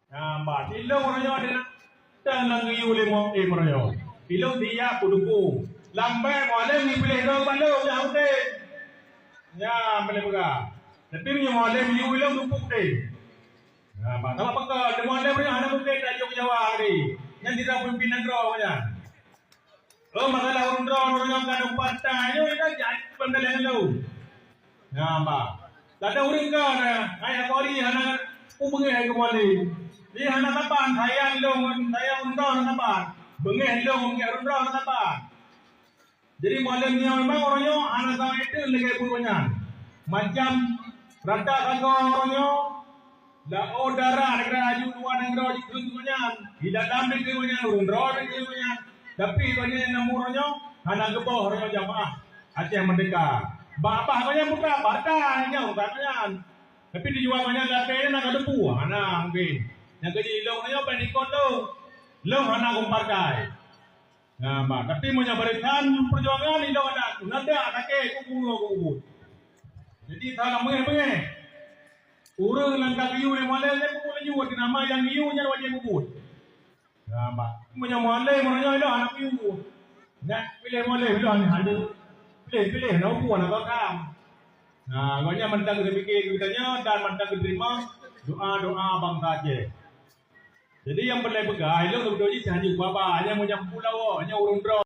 Nah, mbak, ilong royo ada dan lagi oleh mo royo. Ilong dia kuduku. Lambai boleh ni pilih dong balu yang udah. Ya, boleh buka. Tapi ni boleh ni ilong dukuk deh. Nah, mbak, kalau pakai demo boleh punya anak mungkin dah jauh Jawa hari. Yang tidak pimpinan roh punya. Oh, masalah urun roh royo kan partai yo ida jadi pendelan lu. Nah, mbak. Ada urun ka na ayah kori anak umengeh ke boleh. Di hana tapan saya long saya undang tapan bengeh long ke undang tapan jadi modelnya memang orangnya anak sama itu lagi punya macam rata kago orangnya la odara negara aju dua negara itu punya tidak dalam itu punya undang itu punya tapi punya namu orangnya anak kebo orangnya jamaah Aceh Merdeka bapak punya buka batanya katanya tapi dijual banyak latih nak ada buah anak mungkin yang kerja ilong ayo pendikon tu ilong anak kumparkai nah mak tapi mau barisan perjuangan ilong anak nada kakek kubu jadi salah mengeh urang langkah liu yang malai saya kubu liu di nama yang liu nya wajib kubu nah mak mau malai mau ilong anak liu nak pilih malai ilong ada pilih nak kubu nak kam nah banyak mentang dipikir kitanya dan mentang diterima doa bangsa Aceh. Jadi yang berlebihan, itu untuk doji hanya bapa, hanya punya pulau, hanya urun